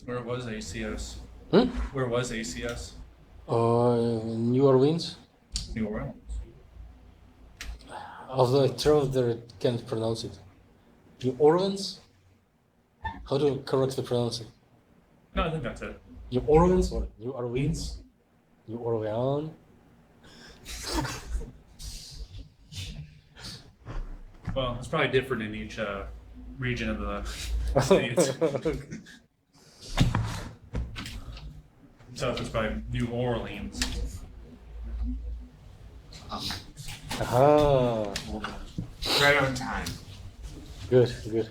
Where was ACS? Hmm? Where was ACS? New Orleans. New Orleans. Although I thought that I can't pronounce it. New Orleans? How do you correctly pronounce it? No, I think that's it. New Orleans or New Orleans? New Orleans? Well, it's probably different in each region of the States. So it's probably New Orleans. Aha. Right on time. Good, good.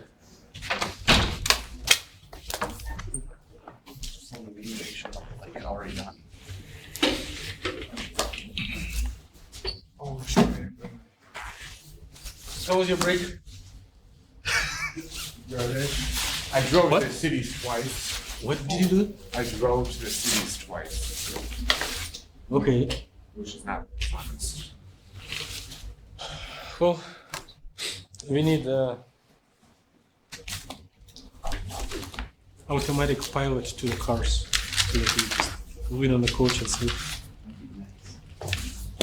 Like already done. Oh shit. How was your break? I drove What? to the cities twice. What did you do? I drove to the cities twice, Okay. which is not honest. Well, we need automatic pilot to the cars so that we just win on the coach and sleep.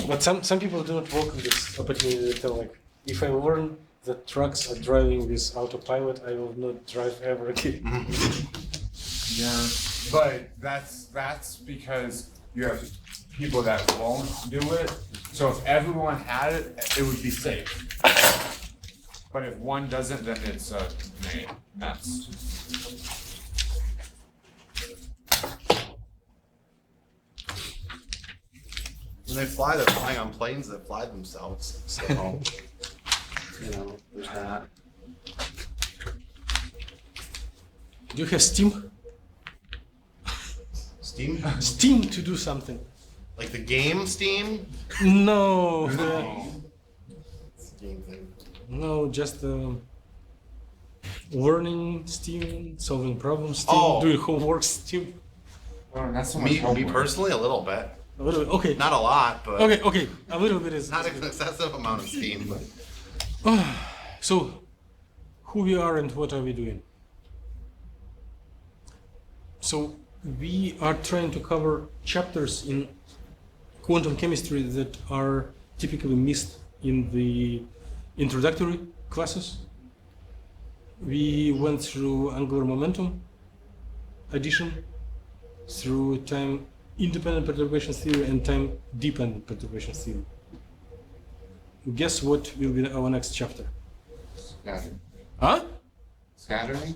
But some people do not welcome this opportunity. They tell like, if I learn that trucks are driving with autopilot, I will not drive ever again. Yeah, but that's because you have people that won't do it. So if everyone had it, it would be safe. But if one doesn't, then it's a mess. When they fly, they're flying on planes that fly themselves. So, you know, there's that. Do you have Steam? Steam? Steam to do something? Like the game Steam? No. It's a game thing. No, just learning Steam, solving problems Steam, Oh. doing homework Steam. Oh, that's so much Me homework. personally, a little bit. A little bit. Okay. Not a lot, but Okay. A little bit is. not an excessive amount of Steam. But So, who we are and what are we doing? So, we are trying to cover chapters in quantum chemistry that are typically missed in the introductory classes. We went through angular momentum addition, through time independent perturbation theory and time dependent perturbation theory. Guess what will be our next chapter? Scattering. Huh? Scattering?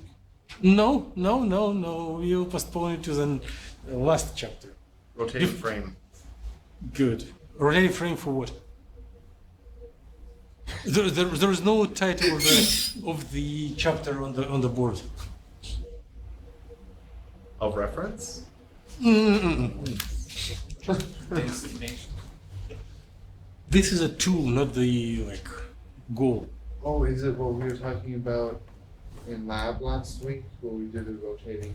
No. We'll postpone it to the last chapter. Rotating frame. Good. Rotating frame for what? There is no title of the chapter on the board. Of reference? This is a tool, not the goal. Oh, is it what we were talking about in lab last week, where we did the rotating?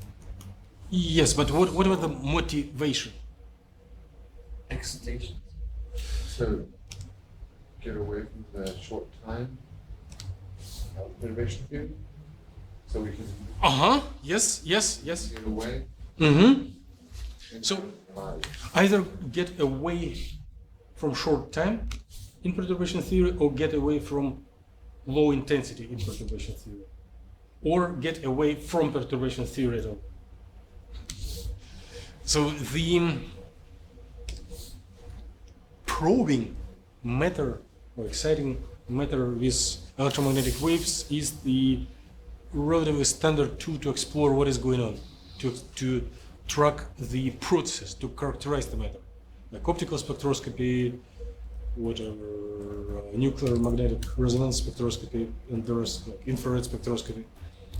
Yes, but what about the motivation? Excitation. To get away from the short time perturbation theory? So we can Yes. get away? Mm-hmm. and So- live. Either get away from short time in perturbation theory or get away from low intensity in perturbation theory. Or get away from perturbation theory at all. So the probing matter or exciting matter with electromagnetic waves is the relatively standard tool to explore what is going on, to track the process, to characterize the matter. Like optical spectroscopy, whatever, nuclear magnetic resonance spectroscopy, and there's infrared spectroscopy.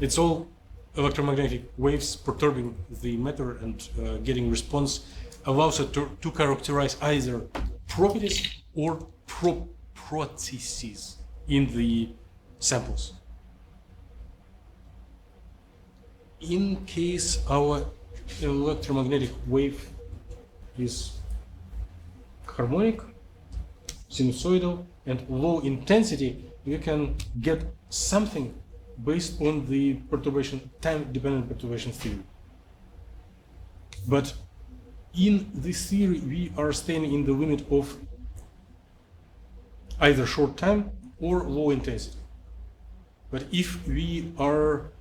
It's all electromagnetic waves perturbing the matter and getting response allows it to characterize either properties or processes in the samples. In case our electromagnetic wave is harmonic, sinusoidal, and low intensity, you can get something based on the perturbation, time-dependent perturbation theory. But in this theory, we are staying in the limit of either short time or low intensity. But if we are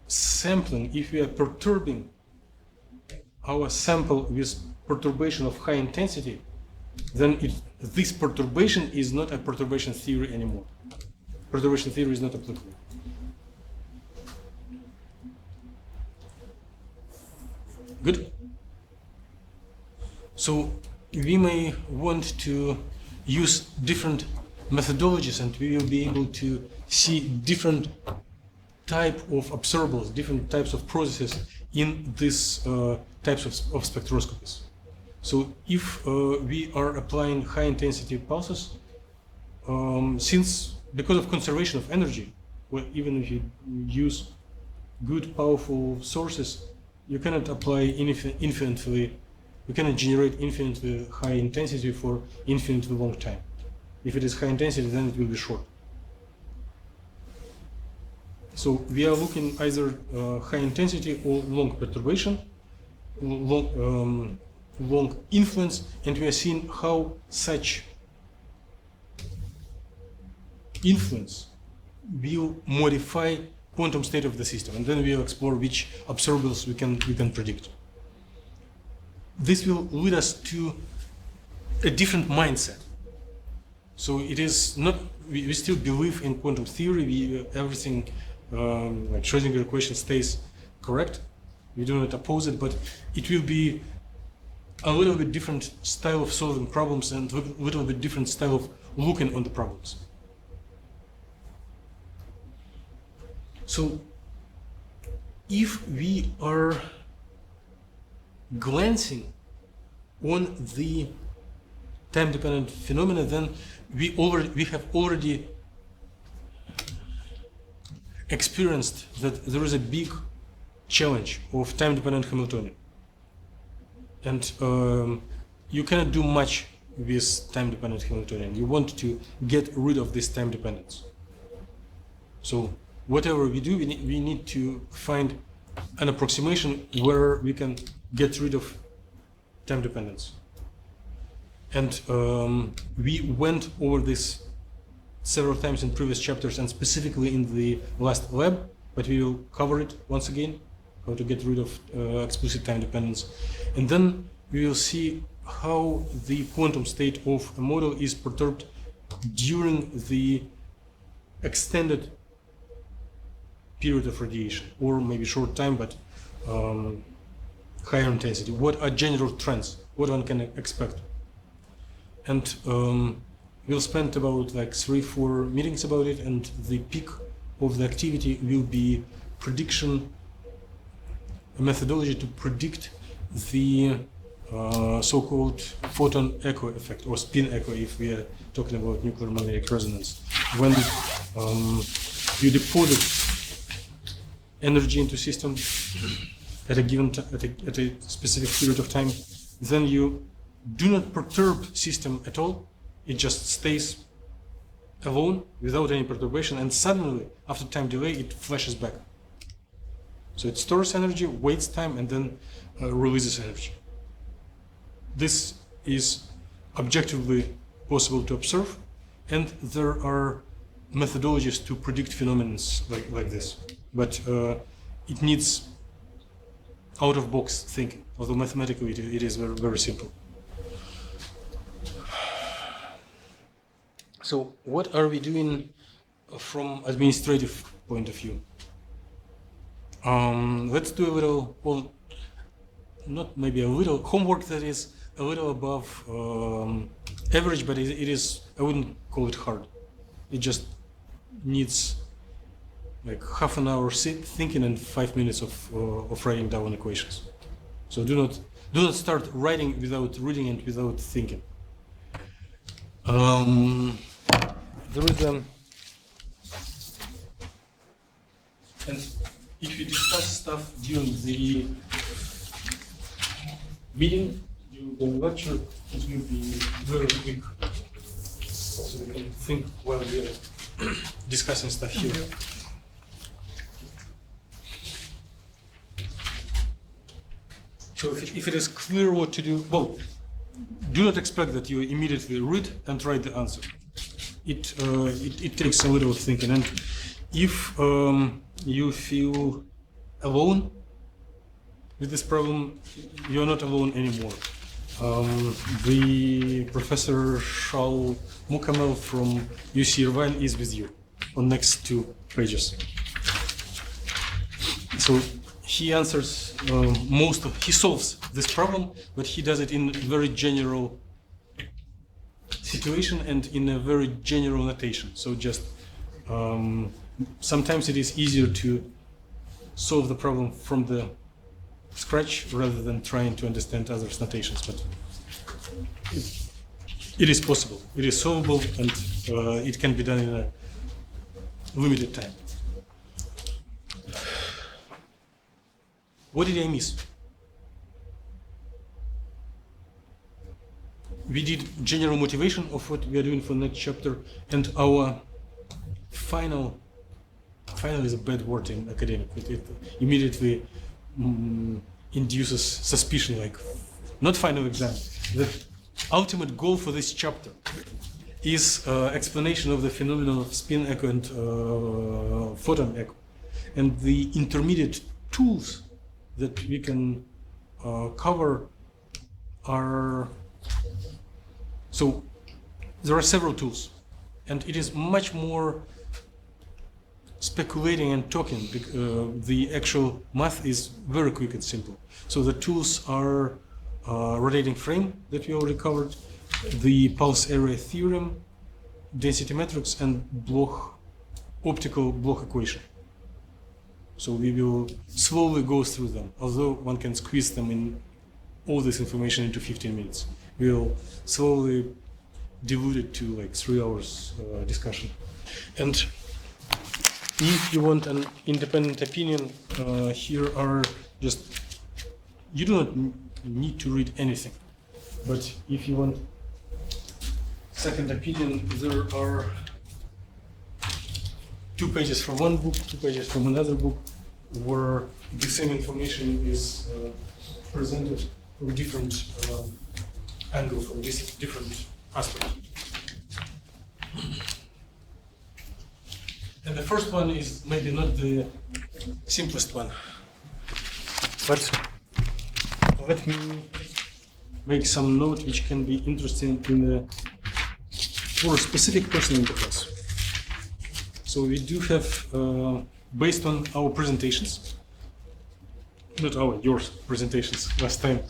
sampling, if we are perturbing our sample with perturbation of high intensity, then this perturbation is not a perturbation theory anymore. Perturbation theory is not applicable. Good? So we may want to use different methodologies, and we will be able to see different type of observables, different types of processes in these types of spectroscopies. So if we are applying high intensity pulses, because of conservation of energy, well, even if you use good powerful sources, you cannot apply infinitely, you cannot generate infinitely high intensity for infinitely long time. If it is high intensity, then it will be short. So we are looking either high intensity or long perturbation, long influence, and we are seeing how such influence will modify quantum state of the system, and then we'll explore which observables we can predict. This will lead us to a different mindset. So it is not, we still believe in quantum theory, everything like Schrödinger equation stays correct. We do not oppose it, but it will be a little bit different style of solving problems and a little bit different style of looking on the problems. So if we are glancing on the time-dependent phenomena, then we have already experienced that there is a big challenge of time-dependent Hamiltonian. And you cannot do much with time-dependent Hamiltonian. You want to get rid of this time dependence. So whatever we do, we need to find an approximation where we can get rid of time dependence. And we went over this several times in previous chapters and specifically in the last lab, but we will cover it once again, how to get rid of explicit time dependence. And then we will see how the quantum state of a model is perturbed during the extended period of radiation, or maybe short time, but higher intensity. What are general trends? What one can expect? And we'll spend about like 3-4 meetings about it, and the peak of the activity will be prediction, a methodology to predict the so-called photon echo effect, or spin echo if we are talking about nuclear magnetic resonance. When you deposit energy into system at a given at a specific period of time, then you do not perturb system at all. It just stays alone without any perturbation, and suddenly after time delay it flashes back. So it stores energy, waits time, and then releases energy. This is objectively possible to observe, and there are methodologies to predict phenomena like this. But it needs out-of-box thinking, although mathematically it is very, very simple. So what are we doing from administrative point of view? Let's do a little, well, not maybe a little, homework that is a little above average, but it is, I wouldn't call it hard. It just needs like half an hour thinking and 5 minutes of writing down equations. So do not start writing without reading and without thinking. There is and if you discuss stuff during the meeting, during the lecture, it will be very quick. So you can think while we are discussing stuff here. So if it is clear what to do, well, do not expect that you immediately read and write the answer. It takes a little thinking. And if you feel alone with this problem, you're not alone anymore. The Professor Shal Mukamel from UC Irvine is with you on next 2 pages. So he answers he solves this problem, but he does it in very general situation and in a very general notation. So just sometimes it is easier to solve the problem from the scratch rather than trying to understand others' notations, but it is possible. It is solvable, and it can be done in a limited time. What did I miss? We did general motivation of what we are doing for next chapter, and our final is a bad word in academic. It immediately induces suspicion, like not final exam. The ultimate goal for this chapter is explanation of the phenomenon of spin echo and photon echo, and the intermediate tools that we can cover are. So there are several tools, and it is much more speculating and talking. The actual math is very quick and simple. So the tools are rotating frame that we already covered, the pulse area theorem, density matrix, and optical Bloch equation. So we will slowly go through them, although one can squeeze them in all this information into 15 minutes. We'll slowly dilute it to like 3 hours discussion. And if you want an independent opinion, here are just, you do not need to read anything. But if you want second opinion, there are 2 pages from one book, 2 pages from another book, where the same information is presented from different angle, from this different aspect. And the first one is maybe not the simplest one, but let me make some note which can be interesting for a specific person in the class. So we do have, based on our presentations, not yours presentations last time,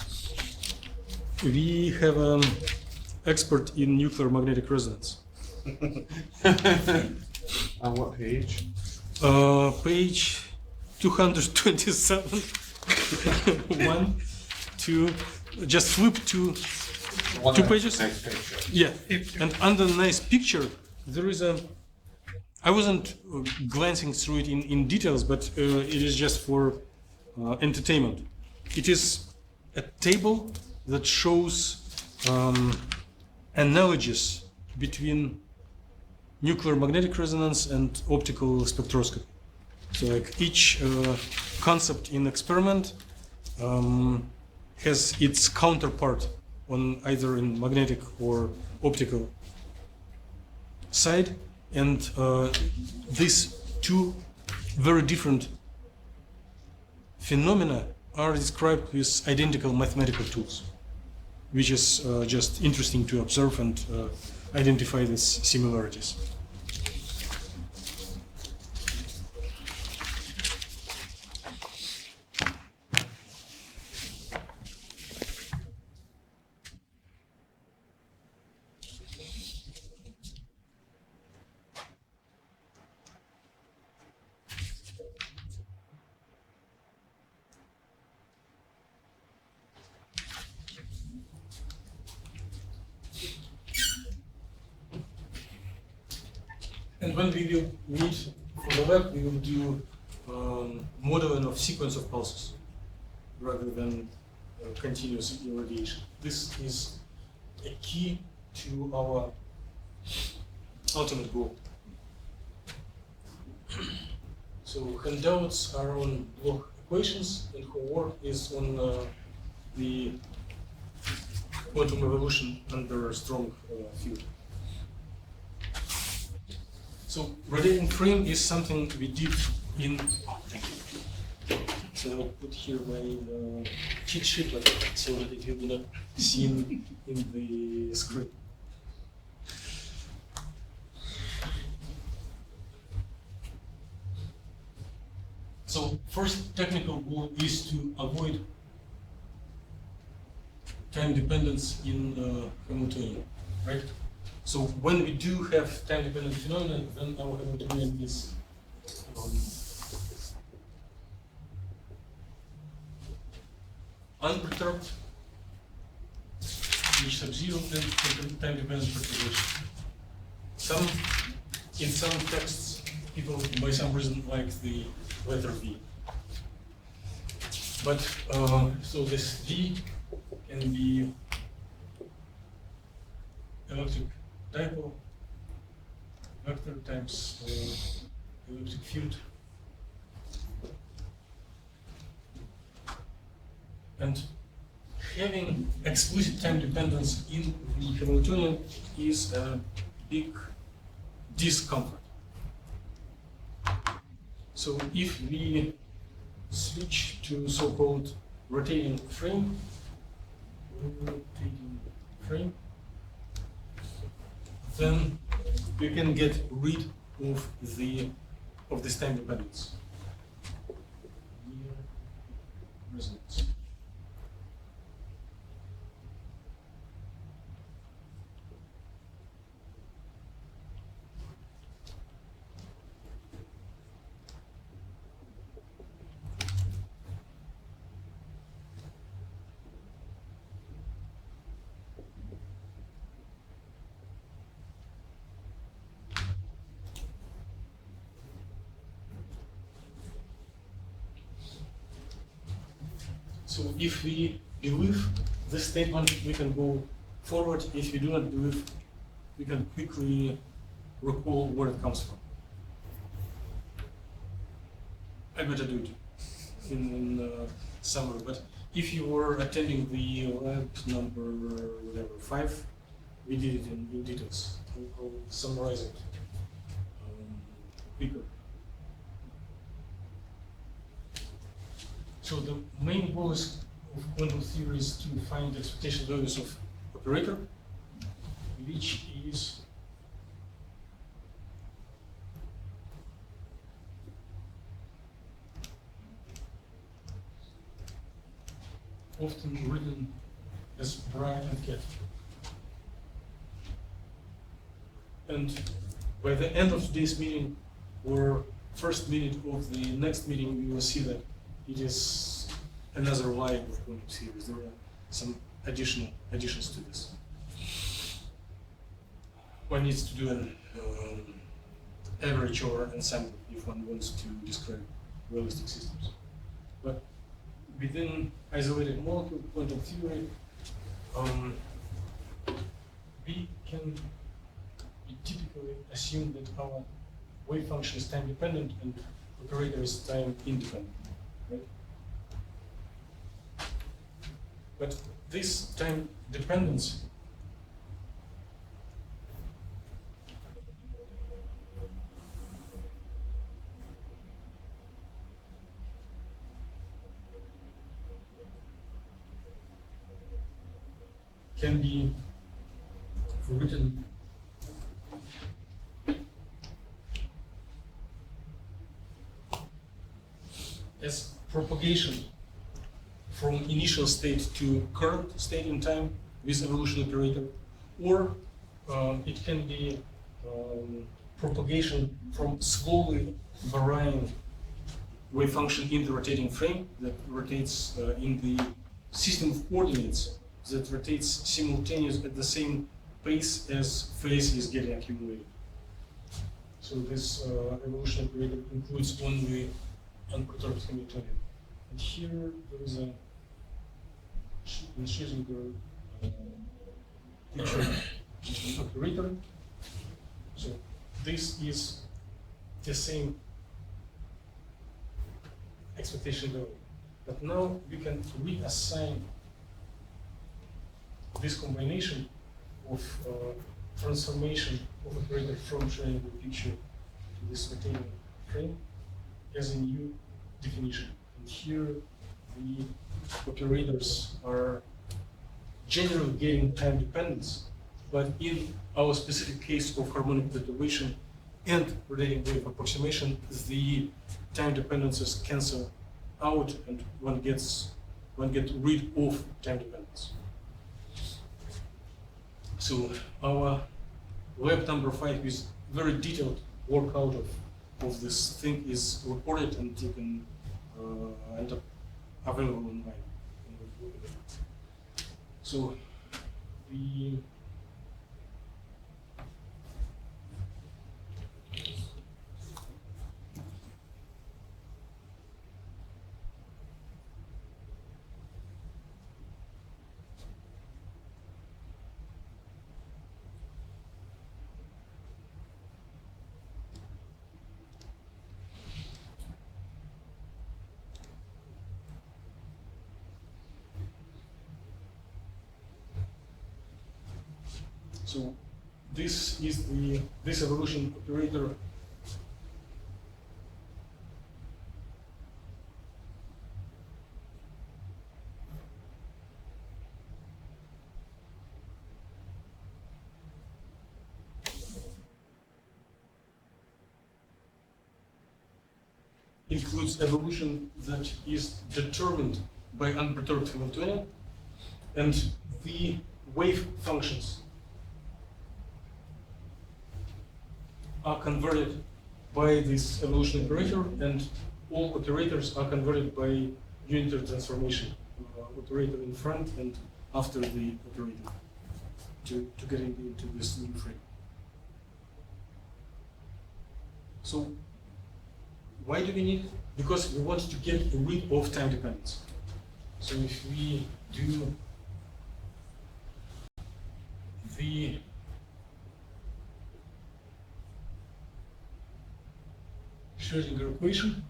we have an expert in nuclear magnetic resonance. On what page? Page 227. 1, 2. Just flip to 2 pages. Next page. Yeah, and under the nice picture, there is a. I wasn't glancing through it in details, but it is just for entertainment. It is a table that shows analogies between nuclear magnetic resonance and optical spectroscopy. So like each concept in experiment has its counterpart on either in magnetic or optical side, and these 2 very different phenomena are described with identical mathematical tools, which is just interesting to observe and identify these similarities. And when we will meet for the lab, we will do modeling of sequence of pulses rather than continuous irradiation. This is a key to our ultimate goal. So handouts are on Bloch equations, and homework is on the quantum evolution under a strong field. So rotating frame is something we did in. Oh, thank you. So I'll put here my cheat sheet so that it will be not seen in the screen. So first technical goal is to avoid time dependence in Hamiltonian, right? So when we do have time dependent phenomena, then our Hamiltonian is unperturbed, H sub 0, and time dependent perturbation. In some texts, people by some reason like the letter V. But so this V can be electric dipole vector times electric field, and having explicit time dependence in the Hamiltonian is a big discomfort. So if we switch to so-called rotating frame, then we can get rid of this time dependence. Resonance. So if we believe this statement, we can go forward. If we do not believe, we can quickly recall where it comes from. I better do it in summary, but if you were attending the lab number whatever 5, we did it in details. I'll summarize it quicker. So the main goal of quantum theory is to find the expectation values of operator, which is often written as Brian and Cat. And by the end of today's meeting, or first minute of the next meeting, we will see that it is another line of quantum theories. There are some additions to this. One needs to do an average or ensemble if one wants to describe realistic systems. But within isolated molecule quantum theory, we typically assume that our wave function is time dependent and operator is time independent. Right? But this time dependence can be written as propagation from initial state to current state in time with evolution operator, or it can be propagation from slowly varying wave function in the rotating frame that rotates in the system of coordinates that rotates simultaneous at the same pace as phase is getting accumulated. So this evolution operator includes only unperturbed Hamiltonian. And here there is a Schrödinger picture of operator. So this is the same expectation value. But now we can reassign this combination of transformation of operator from triangle picture to this rotating frame has a new definition. And here the operators are generally getting time dependence, but in our specific case of harmonic perturbation and rotating wave approximation, the time dependencies cancel out and one gets rid of time dependence. So our lab number 5 is very detailed workout of this thing is reported and you can end up available online. So the So this is this evolution operator includes evolution that is determined by unperturbed Hamiltonian, and the wave functions are converted by this evolution operator, and all operators are converted by unitary transformation operator in front and after the operator to get into this new frame. So why do we need it? Because we want to get rid of time dependence. So if we do the Schrödinger equation,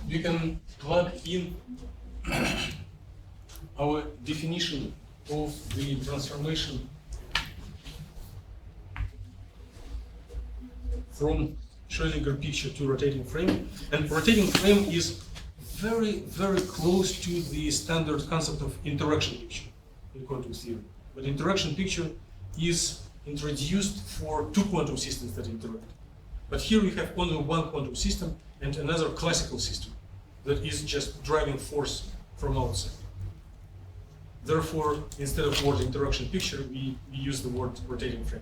we can plug in our definition of the transformation from Schrödinger picture to rotating frame. And rotating frame is very, very close to the standard concept of interaction picture in quantum theory. But interaction picture is introduced for two quantum systems that interact. But here we have only one quantum system and another classical system that is just driving force from outside. Therefore, instead of word interaction picture, we use the word rotating frame.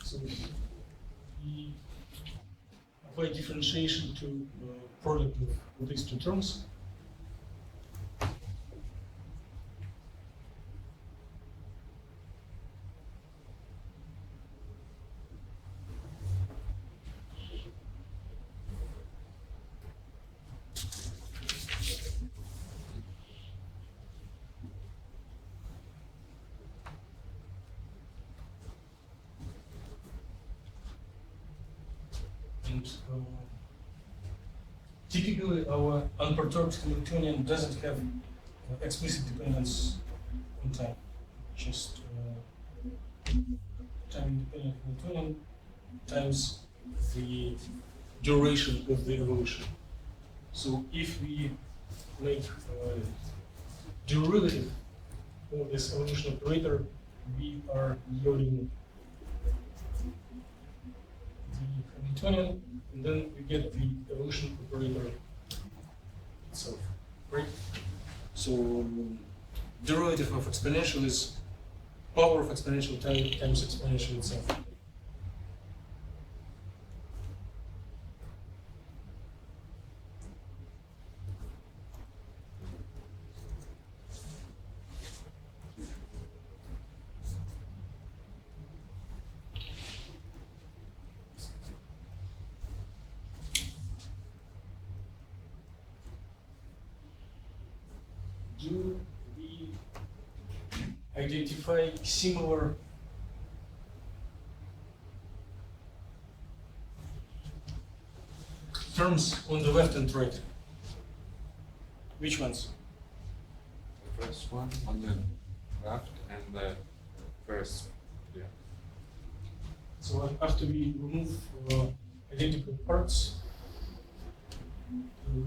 So we apply differentiation to product of these two terms. And typically, our unperturbed Hamiltonian doesn't have explicit dependence on time, just time-independent Hamiltonian times the duration of the evolution. So if we make derivative of this evolution operator, we are loading the Hamiltonian, and then we get the evolution operator itself. right? So derivative of exponential is power of exponential times exponential itself. Do we identify similar terms on the left and right? Which ones? The first one on the left and the first, yeah. So after we remove identical parts, the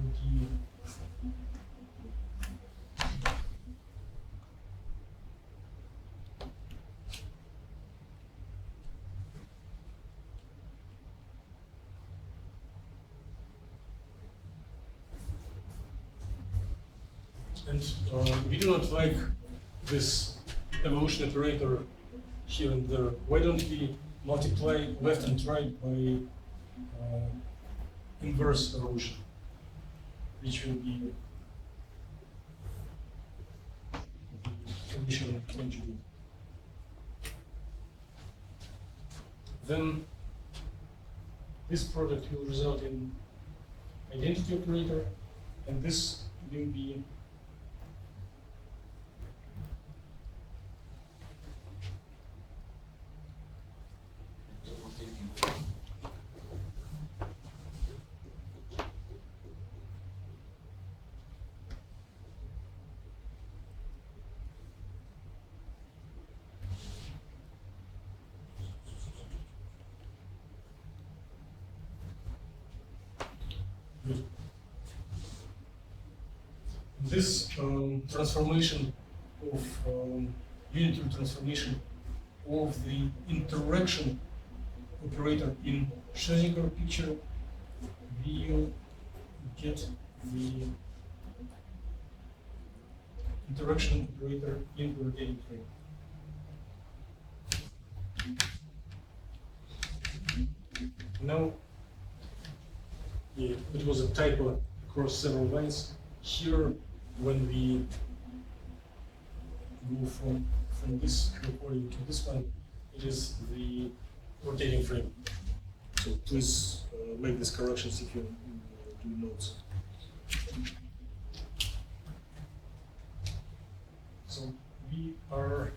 and we do not like this evolution operator here and there. Why don't we multiply left and right by inverse evolution, which will be the condition conjugate. Then this product will result in identity operator, and this will be this transformation of unitary transformation of the interaction operator in Schrödinger picture will get the interaction operator in rotating frame. Now, yeah, it was a typo across several lines. Here, when we go from this recording to this one, it is the rotating frame. So please make these corrections if you do notes. So we are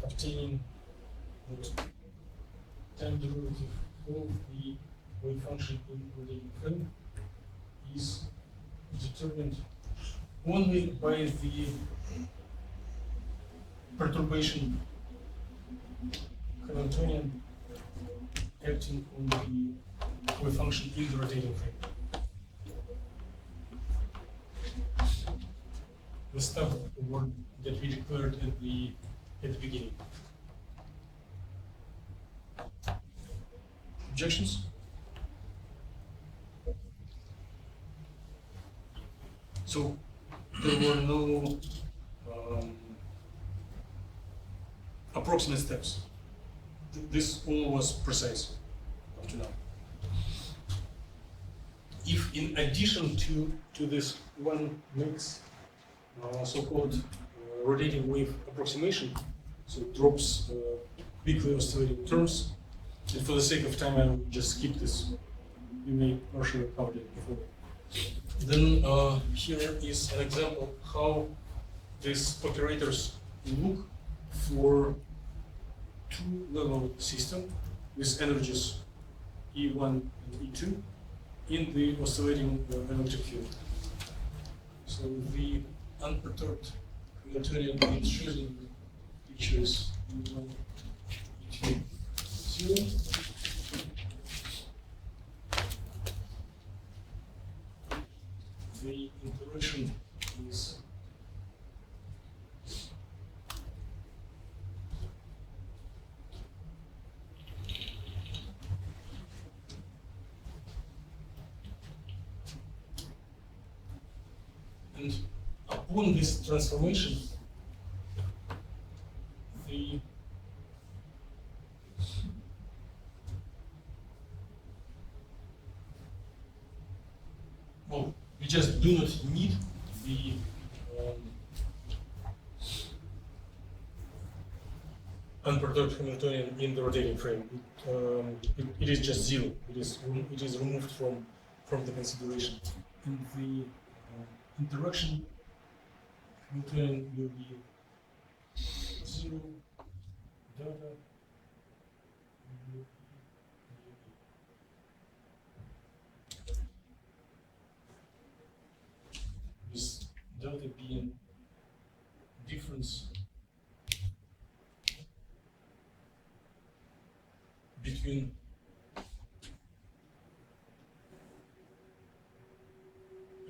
obtaining the time derivative of the wave function in rotating frame is determined only by the perturbation Hamiltonian acting on the wave function in the rotating frame. The stuff word that we declared at the beginning. Objections? So there were no approximate steps. This all was precise up to now. If in addition to this one makes so-called rotating wave approximation, so it drops quickly oscillating terms, and for the sake of time I will just skip this. You may partially cover it before. Then here is an example how these operators look for two-level system with energies E1 and E2 in the oscillating electric field. So the unperturbed Hamiltonian in Schrödinger pictures E1, E2, 0. The interaction is And upon this transformation, we just do not need the unperturbed Hamiltonian in the rotating frame. It is just zero. It is removed from the consideration. And the interaction Hamiltonian will be zero delta. This delta being difference between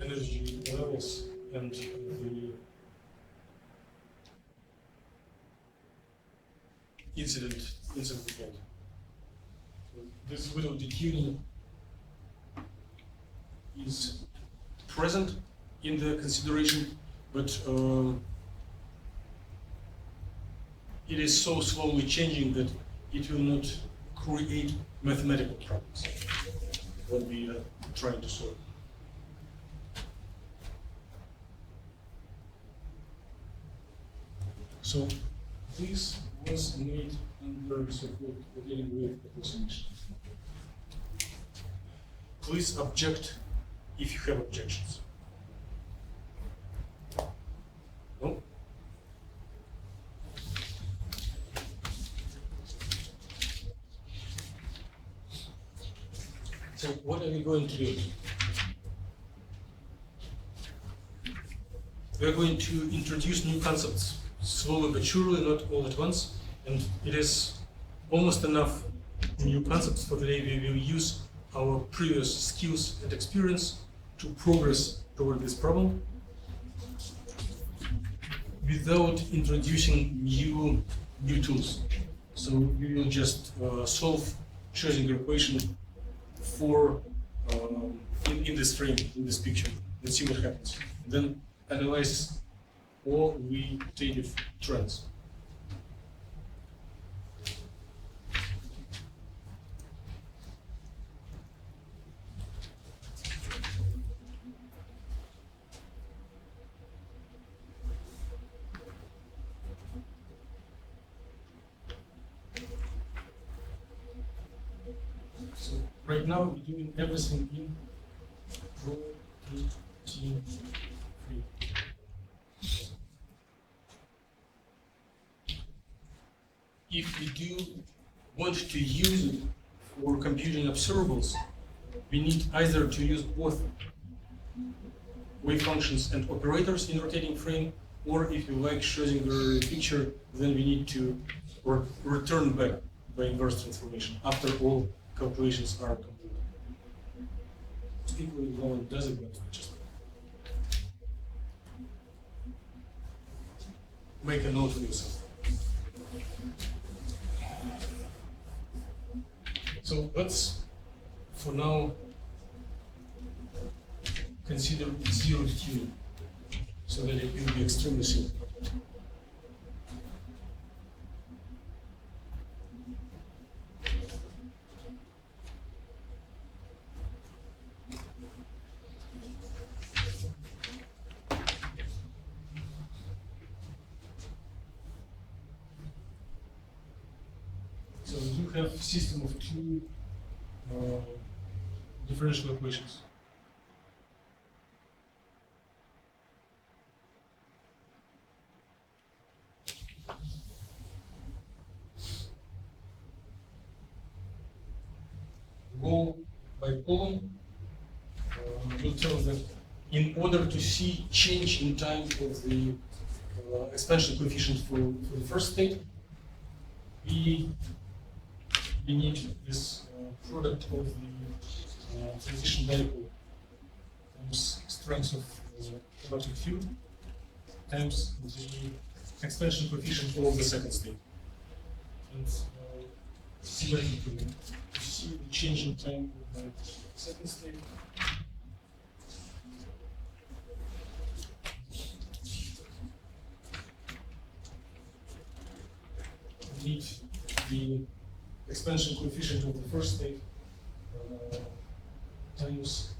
energy levels and the incident event. This little detuning is present in the consideration, but it is so slowly changing that it will not create mathematical problems when we are trying to solve. So this was made under so-called rotating wave approximation. Please object if you have objections. No? So what are we going to do? We are going to introduce new concepts, slowly but surely, not all at once, and it is almost enough new concepts for today. We will use our previous skills and experience to progress toward this problem without introducing new tools. So we will just solve Schrödinger equation for in this frame, in this picture, and see what happens. Then analyze all quantitative trends. So right now we're doing everything in rotating frame. If we do want to use it for computing observables, we need either to use both wave functions and operators in rotating frame, or if you like Schrödinger picture, then we need to return back by inverse transformation after all calculations are complete. Equally, no one does it, but just make a note for yourself. So let's, for now, consider zero tuning, so that it will be extremely simple. So you have a system of two differential equations. Go by column will tell that in order to see change in time of the expansion coefficient for the first state, we need this product of the transition dipole times strength of electric field times the expansion coefficient of the second state. And theoretically, to see the change in time of the second state, expansion coefficient of the first state times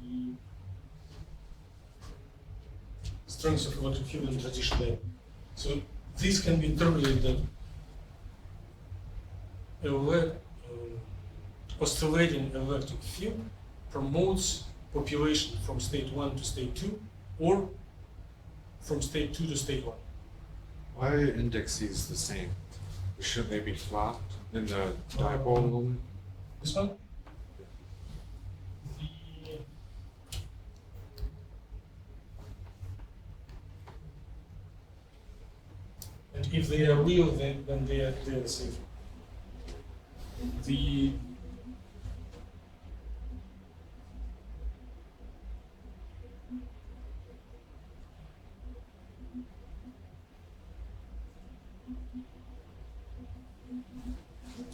the strength of electric field in transition dipole. So this can be interpreted that oscillating electric field promotes population from state 1 to state 2 or from state 2 to state 1. Why are indices the same? Should they be flat in the dipole moment? This one? And if they are real, then they are the same. The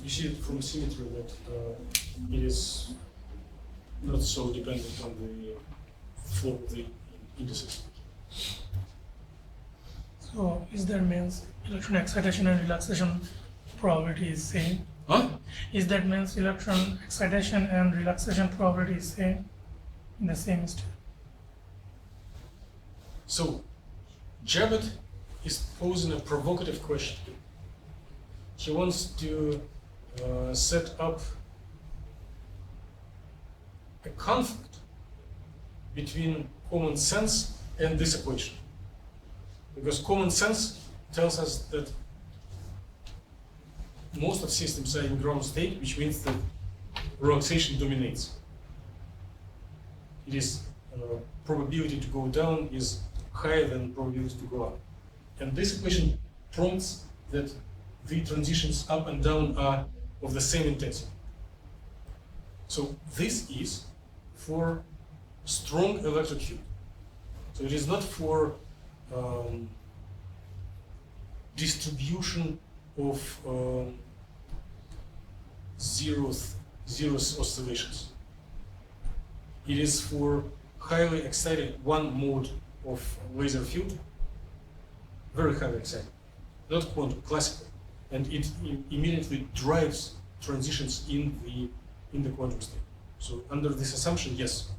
you see it from symmetry that it is not so dependent on the flow of the indices. So is that means electron excitation and relaxation probability is same? Huh? Is that means electron excitation and relaxation probability is same in the same state? So, Jabot is posing a provocative question. He wants to set up a conflict between common sense and this equation. Because common sense tells us that most of systems are in ground state, which means that relaxation dominates. It is probability to go down is higher than probability to go up. And this equation prompts that the transitions up and down are of the same intensity. So this is for strong electric field. So it is not for distribution of zeros oscillations. It is for highly excited one mode of laser field, very highly excited, not quantum, classical, and it immediately drives transitions in the quantum state. So under this assumption, yes,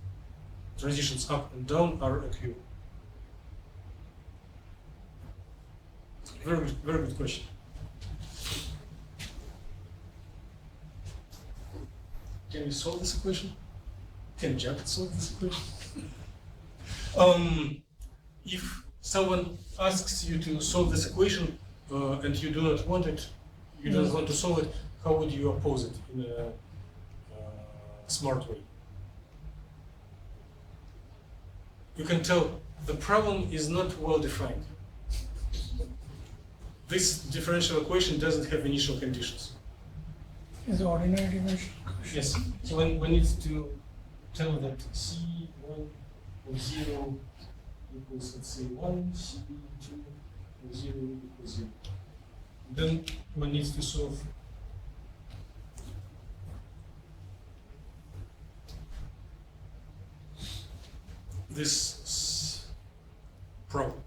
transitions up and down are equivalent. Very good question. Can we solve this equation? Can Jabot solve this equation? If someone asks you to solve this equation and you do not want it, you don't want to solve it, how would you oppose it in a smart way? You can tell the problem is not well defined. This differential equation doesn't have initial conditions. Is the ordinary differential? Yes. So when it's to tell that C1 of 0 equals, let's say, 1, C2 of 0 equals 0. Then one needs to solve this problem.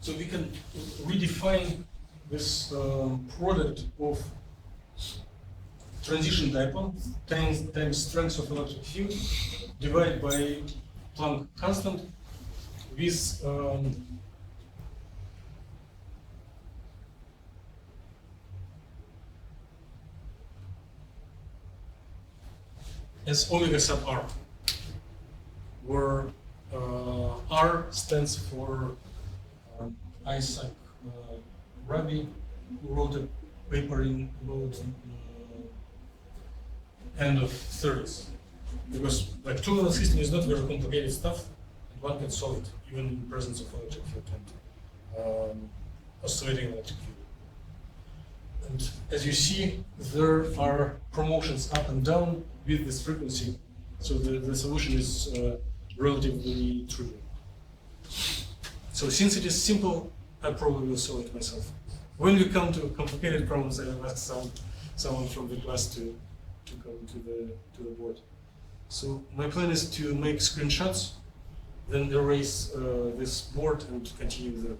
So we can redefine this product of transition dipole times strength of electric field divided by Planck constant with as omega sub r, where r stands for Isaac Rabi, who wrote a paper in about end of 30s. Because like two-level system is not very complicated stuff, and one can solve it even in the presence of electric field and oscillating electric field. And as you see, there are promotions up and down with this frequency. So the solution is relatively trivial. So since it is simple, I probably will solve it myself. When we come to complicated problems, I will ask someone from the class to come to the board. So my plan is to make screenshots, then erase this board and continue the.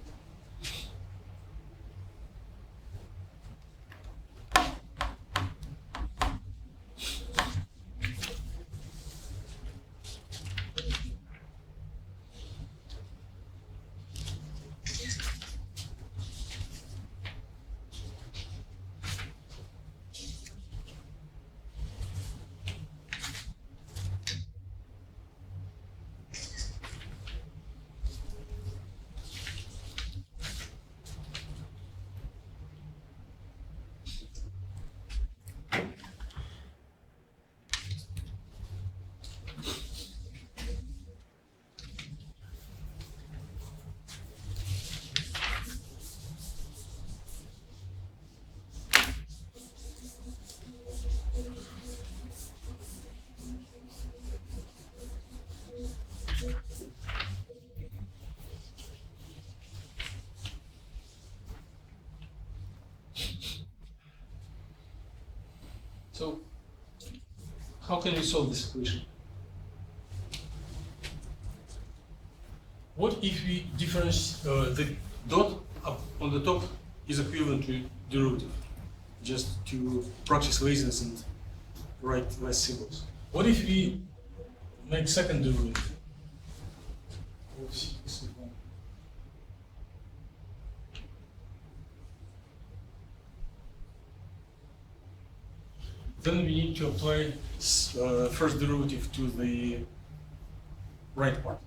So, how can we solve this equation? What if we differentiate the dot up on the top is equivalent to derivative, just to practice laziness and write less symbols? What if we make second derivative? Then we need to apply first derivative to the right part.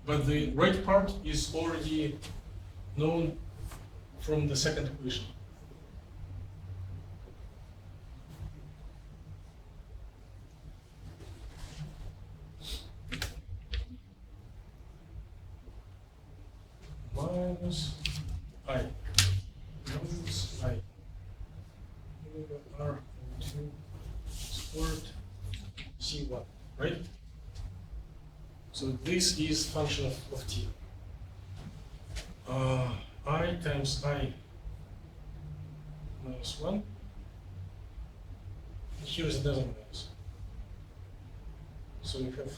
But the right part is already known from the second equation. Minus I. Minus I. R over 2 squared C1, right? So this is function of t. I times I minus 1. Here is another minus. So you have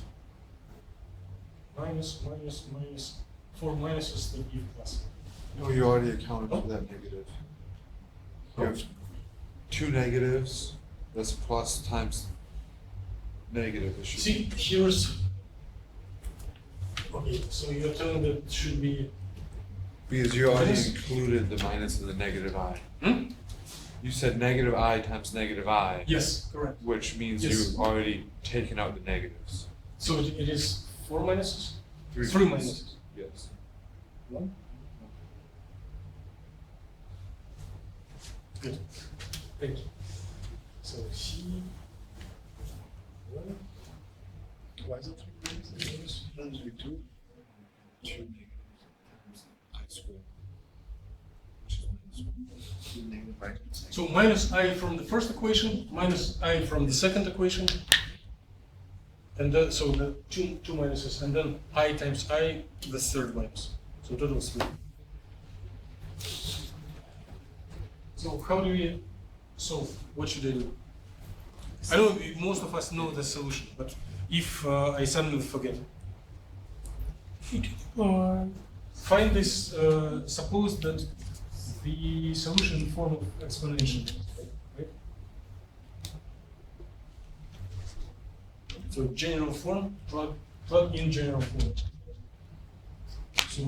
minus, minus, minus, 4 minuses that give plus. No, you already accounted for that negative. You have two negatives, that's plus times negative. It should See, here's. Okay, so you're telling that it should be. Because you already Minus? included the minus and the negative I. Hmm? You said negative I times negative I. Yes, correct. Which means Yes. you've already taken out the negatives. So it is 4 minuses? Three 3 minuses. minuses. Yes. 1? Good. Thank you. So C. 1. Why is it 3 minuses? Two. Two negatives times I squared. Which is minus 1. So minus I from the first equation, minus I from the second equation, and then, so the two minuses, and then I times I, the third minus. So total 3. So how do we solve? What should I do? I know most of us know the solution, but if I suddenly forget, find this, suppose that the solution in form of exponential, right? So general form, plug in general form. So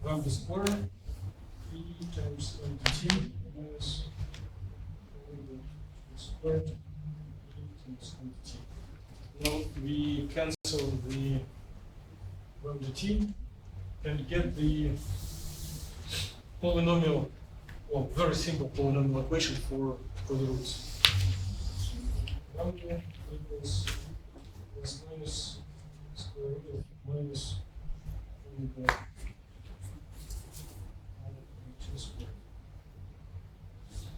lambda square e times mt minus lambda squared e times mt. Now we cancel the lambda t and get the polynomial, or very simple polynomial equation for the roots. Lambda equals plus minus square root of minus omega r2 squared.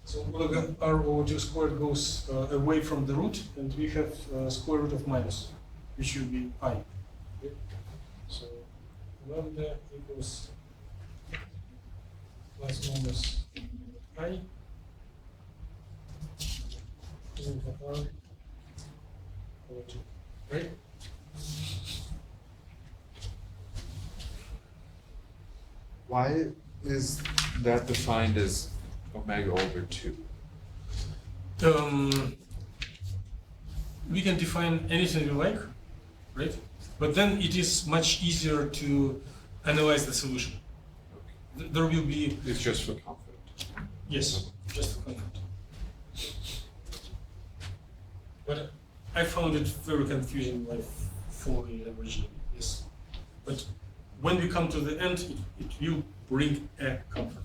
So omega r over 2 squared goes away from the root, and we have square root of minus, which should be I. Okay? So lambda equals plus minus I over r over 2, right? Why is that defined as omega over 2? We can define anything we like, right? But then it is much easier to analyze the solution. There will be, It's just for comfort. yes, just for comfort. But I found it very confusing, like, for the original, yes. But when we come to the end, it will bring a comfort.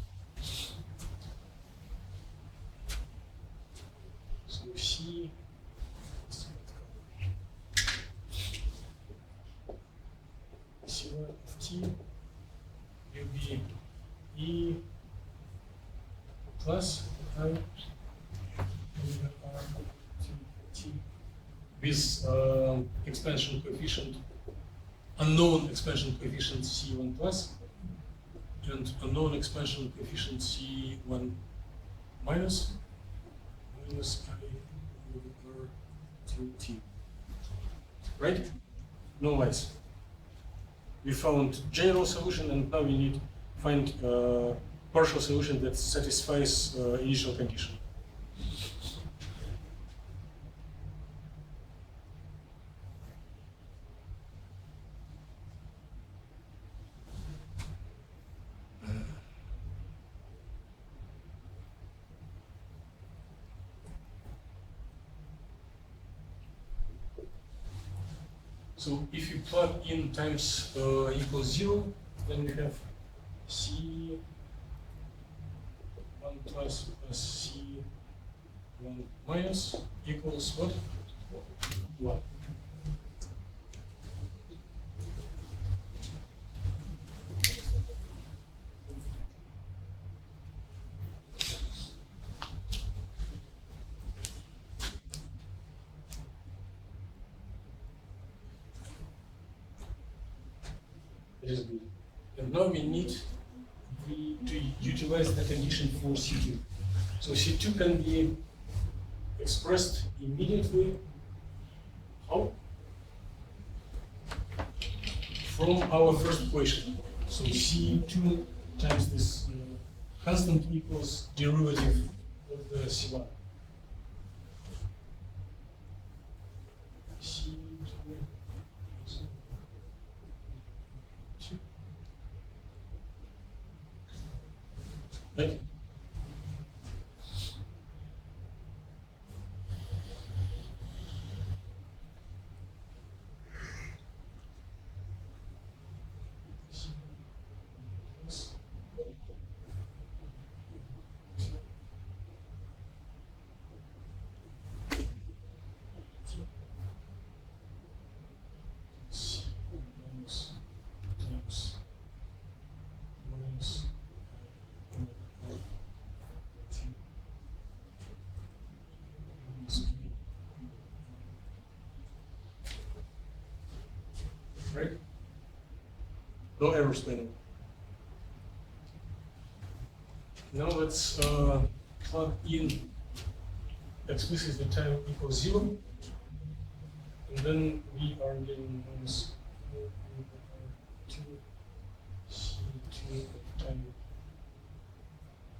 So C, C1 of t will be E plus I over R to t with expansion coefficient, unknown expansion coefficient C1 plus and unknown expansion coefficient C1 minus I over R to t. Right? No lies. We found general solution, and now we need to find partial solution that satisfies initial condition. So if you plug in times equals 0, then we have C1 plus C1 minus equals what? 1. It is good. And now we need to utilize the condition for C2. So C2 can be expressed immediately. How? From our first equation. So C2 times this constant equals derivative of the C1. C2 right? Right? No errors later. Now let's plug in explicitly time equals 0, and then we are getting minus 2 C2 time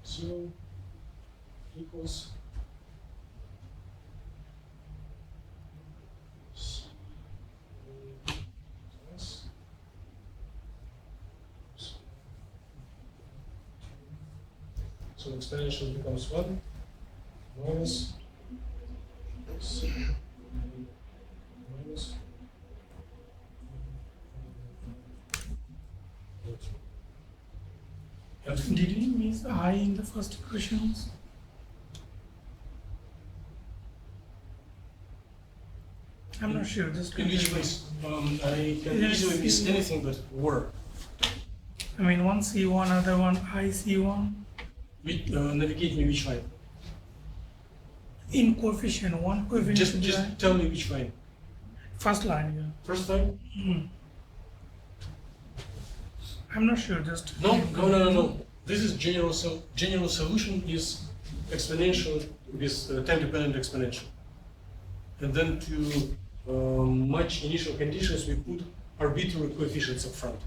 0 equals so exponential becomes 1 minus C minus And Did we miss I in the first equations? I'm not sure, just in which place? I can easily miss anything but where. I mean, one C1, other one I C1. Navigate me which line. In coefficient, one coefficient should be Just I. tell me which line. First line, yeah. First line? I'm not sure, just. No. This is general solution is exponential with time-dependent exponential. And then to match initial conditions, we put arbitrary coefficients up front.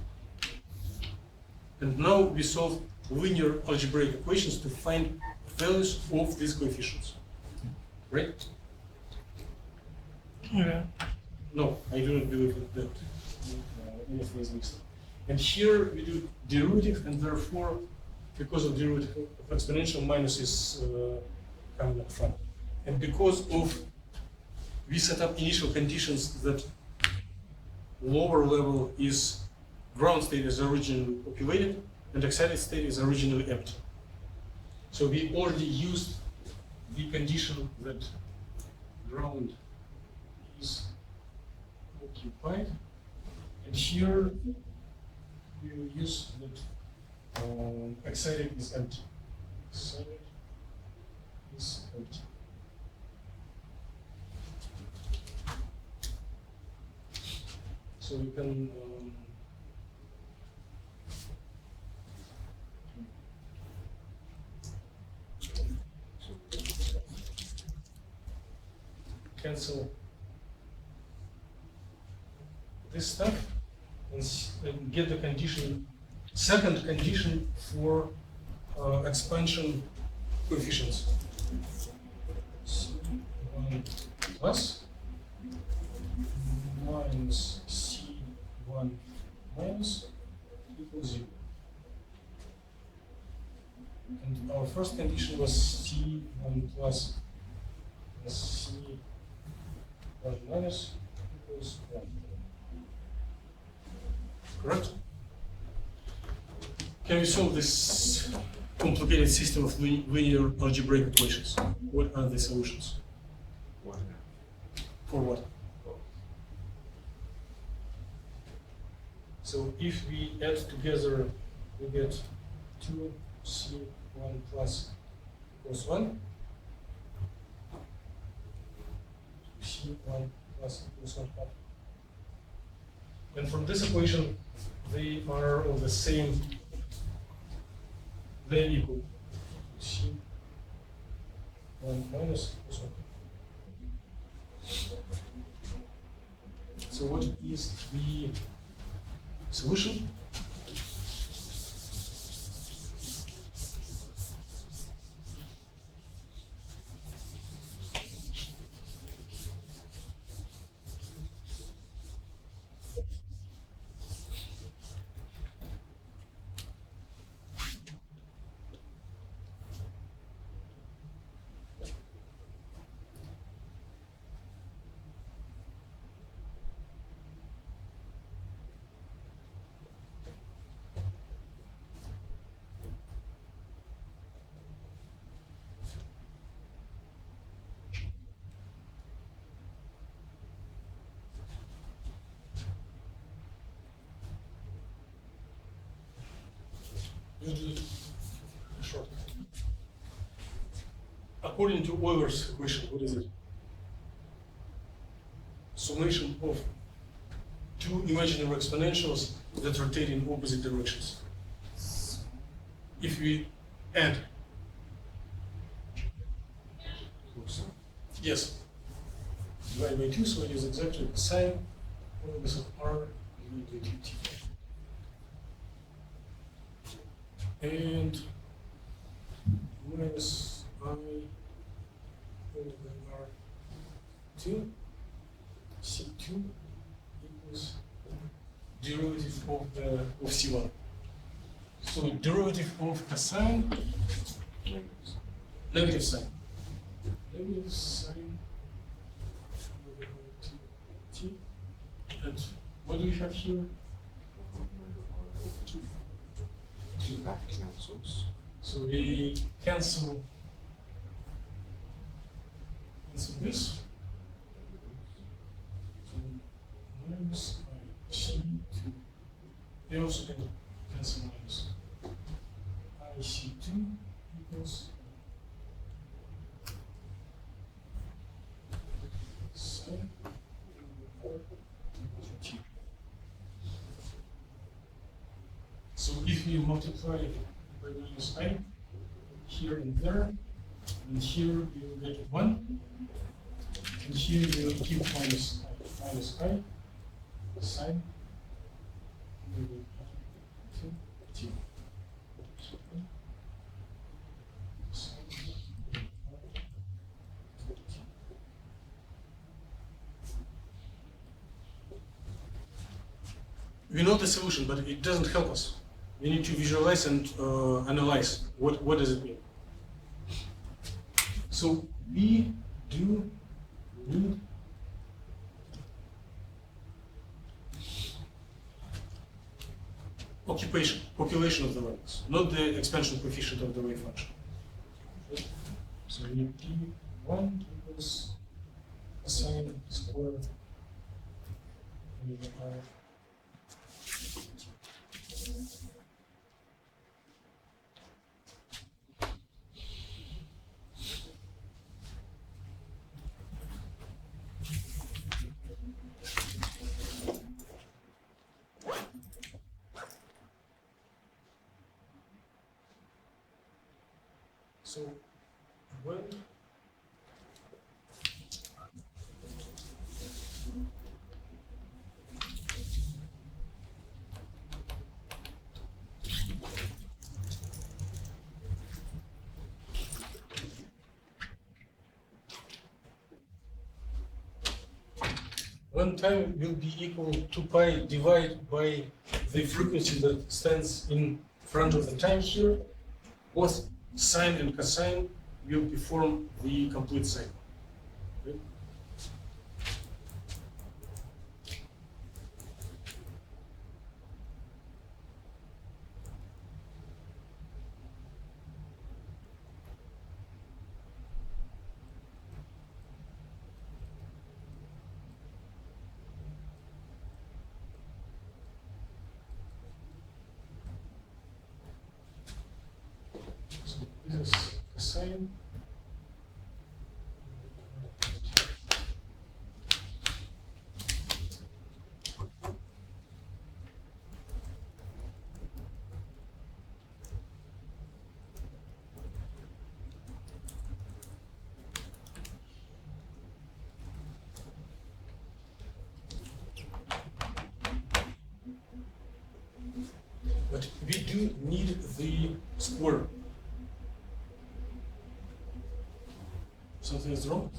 And now we solve linear algebraic equations to find values of these coefficients. Right? Yeah. No, I do not believe that anything is mixed. And here we do derivative, and therefore, because of derivative of exponential, minus is coming up front. And because of we set up initial conditions that lower level is ground state is originally populated and excited state is originally empty. So we already used the condition that ground is occupied, and here we will use that excited is empty. Excited is empty. So we can cancel this stuff and get the condition, second condition for expansion coefficients. C1 plus minus C1 minus equals 0. And our first condition was C1 plus C1 minus equals 1. Correct? Can we solve this complicated system of linear algebraic equations? What are the solutions? For what? So if we add together, we get 2C1 plus equals 1. C1 plus equals 1 half. And from this equation, they are of the same, they're equal. C1 minus equals 1. So what is the solution? Short. According to Euler's equation, what is it? Summation of two imaginary exponentials that rotate in opposite directions. If we add, yes, divided by 2, so it is exactly the same. This of R divided by 2t. And minus I divided by R2, C2 equals derivative of C1. So derivative of cosine, negative sign. Negative sign divided by 2t. And what do we have here? 2. That cancels. So we cancel this. So minus IC2. They also can cancel minus IC2 equals sine T. So if we multiply by minus I here and there, and here we will get 1, and here we will keep minus I sine T. We know the solution, but it doesn't help us. We need to visualize and analyze. What does it mean? So we do need population of the levels, not the expansion coefficient of the wave function. So we need P1 equals sine square omega r. So when time will be equal to pi divided by the frequency that stands in front of the time here, both sine and cosine will perform the complete cycle. Okay? So this is cosine. But we do need the square. Something is wrong?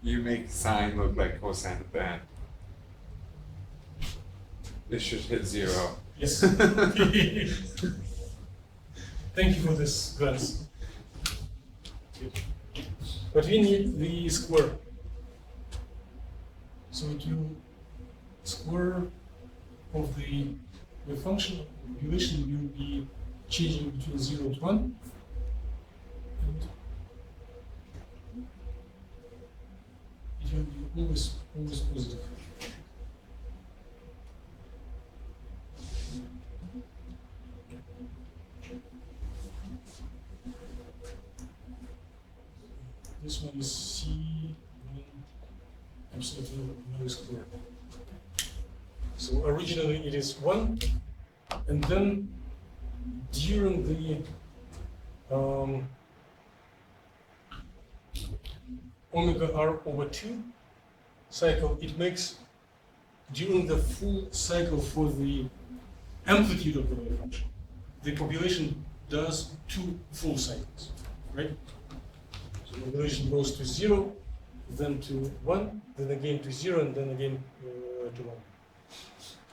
You make sine look like cosine at the end. It should hit 0. Yes. Thank you for this glance. But we need the square. So it will square of the function population will be changing between 0 and 1. And it will be always positive. This one is C1 absolutely no square. So originally it is 1, and then during the omega r over 2 cycle, it makes during the full cycle for the amplitude of the wave function, the population does 2 full cycles, right? So population goes to 0, then to 1, then again to 0, and then again to 1.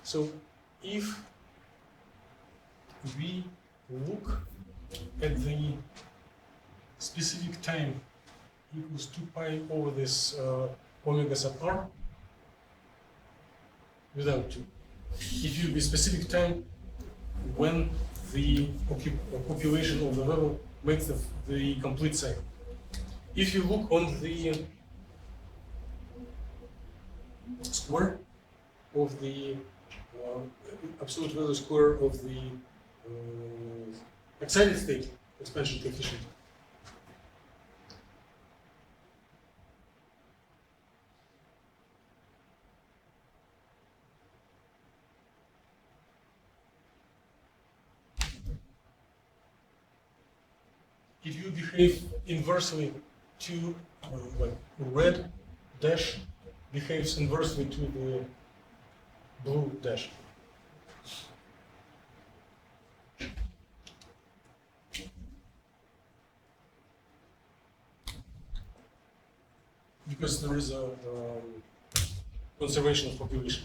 So if we look at the specific time equals 2 pi over this omega sub r without 2, it will be specific time when the population of the level makes the complete cycle. If you look on the square of the absolute value square of the excited state expansion coefficient, it will behave inversely to, like red dash behaves inversely to the blue dash. Because there is a conservation of population,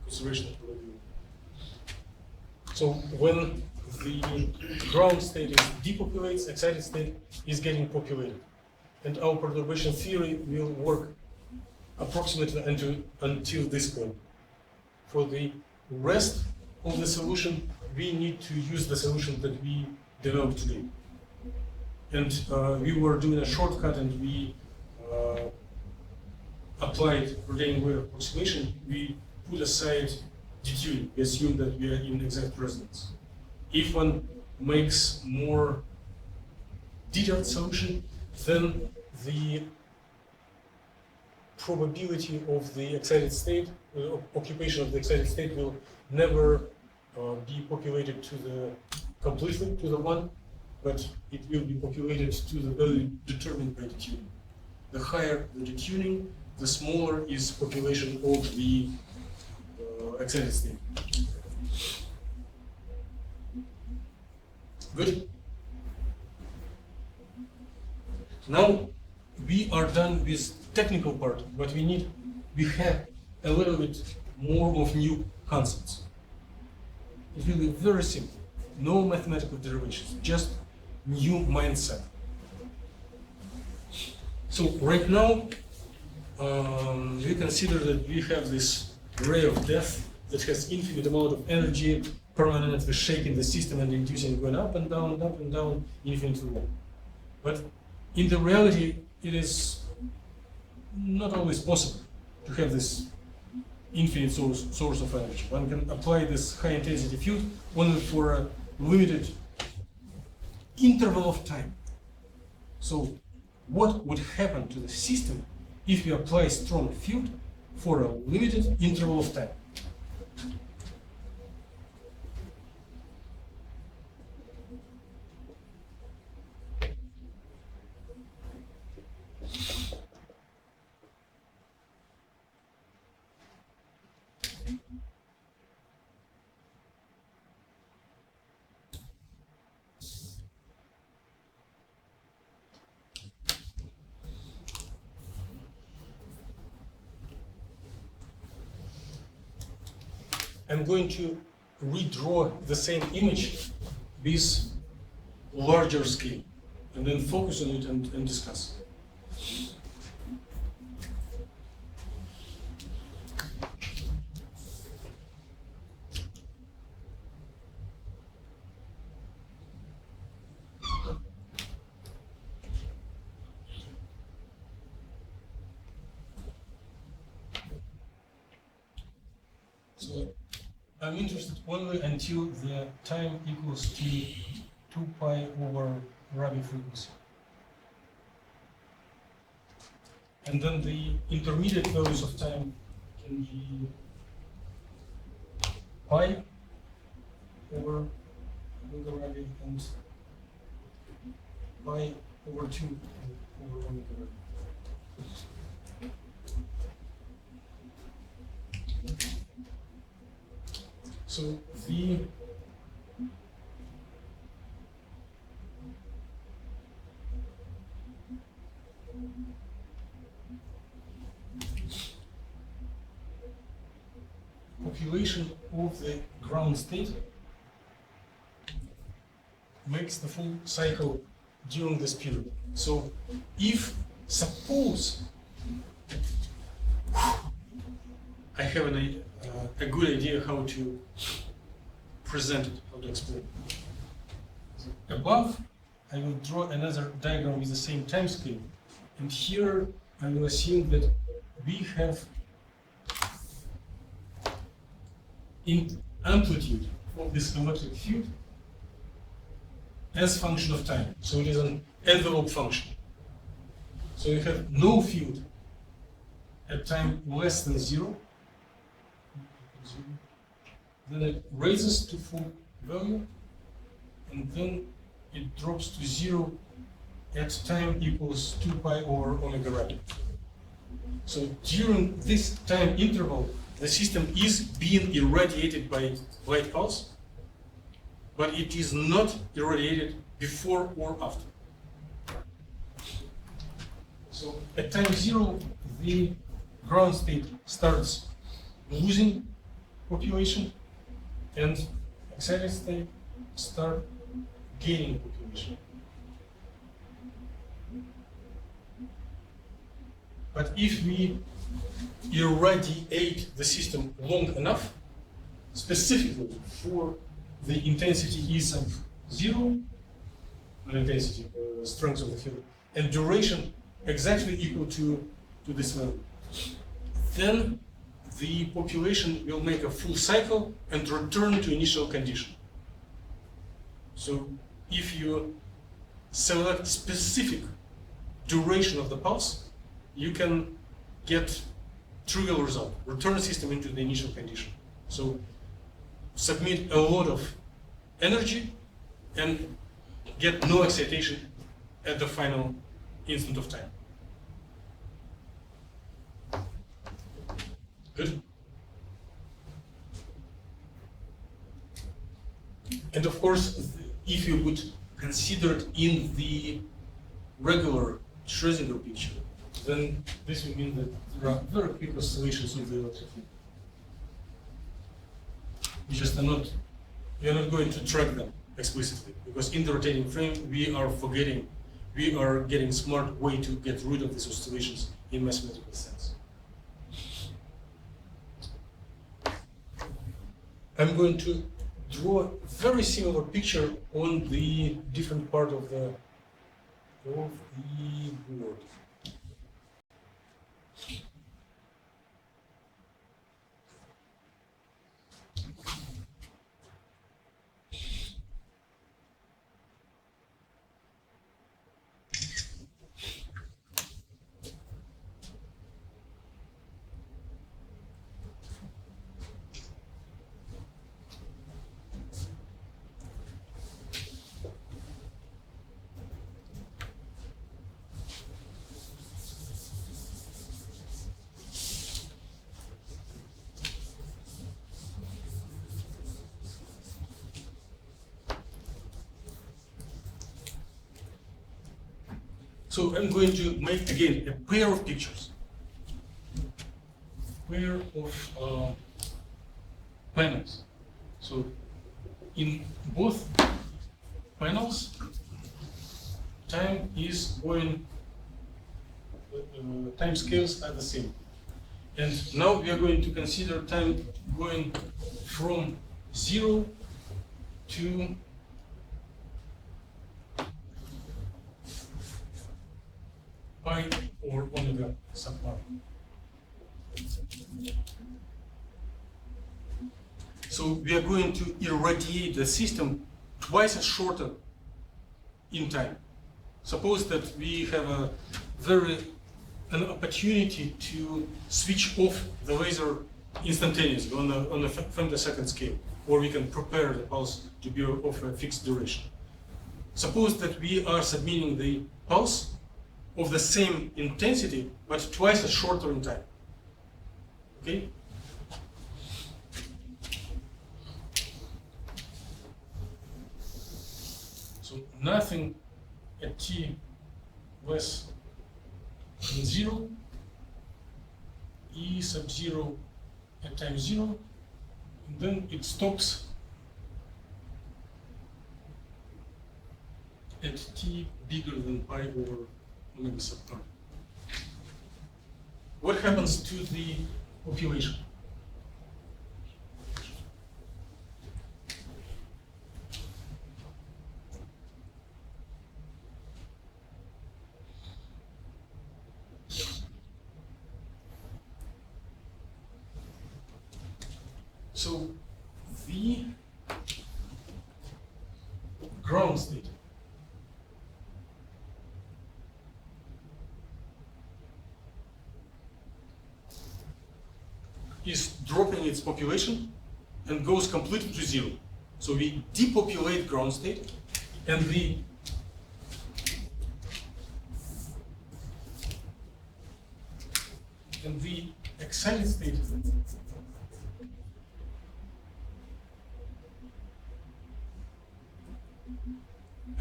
conservation of probability. So when the ground state is depopulates, excited state is getting populated. And our perturbation theory will work approximately until this point. For the rest of the solution, we need to use the solution that we developed today. And we were doing a shortcut and we applied retaining wave approximation. We put aside detuning. We assume that we are in exact resonance. If one makes more detailed solution, then the probability of the excited state, occupation of the excited state will never be populated to the completely to the one, but it will be populated to the value determined by detuning. The higher the detuning, the smaller is population of the excited state. Good. Now we are done with technical part. What we have a little bit more of new concepts. It will be very simple. No mathematical derivations, just new mindset. So right now, we consider that we have this ray of death that has infinite amount of energy, permanently shaking the system and inducing going up and down, infinitely long. But in the reality, it is not always possible to have this infinite source of energy. One can apply this high intensity field only for a limited interval of time. So what would happen to the system if we apply a strong field for a limited interval of time? I'm going to redraw the same image with larger scale and then focus on it and discuss. So I'm interested only until the time equals to 2 pi over RABI frequency. And then the intermediate values of time can be pi over omega RABI and pi over 2 over omega RABI. So the population of the ground state makes the full cycle during this period. So if suppose I have a good idea how to present it, how to explain it. So above, I will draw another diagram with the same time scale. And here, I will assume that we have in amplitude of this electric field as function of time. So it is an envelope function. So you have no field at time less than 0. Then it raises to full value, and then it drops to 0 at time equals 2 pi over omega RABI. So during this time interval, the system is being irradiated by light pulse, but it is not irradiated before or after. So at time 0, the ground state starts losing population, and excited state start gaining population. But if we irradiate the system long enough, specifically for the intensity E sub 0, intensity, strength of the field, and duration exactly equal to this value, then the population will make a full cycle and return to initial condition. So if you select specific duration of the pulse, you can get trivial result, return the system into the initial condition. So submit a lot of energy and get no excitation at the final instant of time. Good. And of course, if you would consider it in the regular Schrödinger picture, then this would mean that there are very quick oscillations of the electric field. We are not going to track them explicitly, because in the rotating frame we are getting smart way to get rid of these oscillations in mathematical sense. I'm going to draw a very similar picture on the different part of the board. So I'm going to make again a pair of pictures, pair of panels. So in both panels, time is going, time scales are the same. And now we are going to consider time going from 0 to pi or omega sub r. So we are going to irradiate the system twice as shorter in time. Suppose that we have an opportunity to switch off the laser instantaneously on a femtosecond scale, or we can prepare the pulse to be of a fixed duration. Suppose that we are submitting the pulse of the same intensity, but twice as shorter in time. Okay? So nothing at t less than 0, E sub 0 at time 0, and then it stops at t bigger than pi over omega sub r. What happens to the population? So the ground state is dropping its population and goes completely to zero. So we depopulate ground state, and the excited state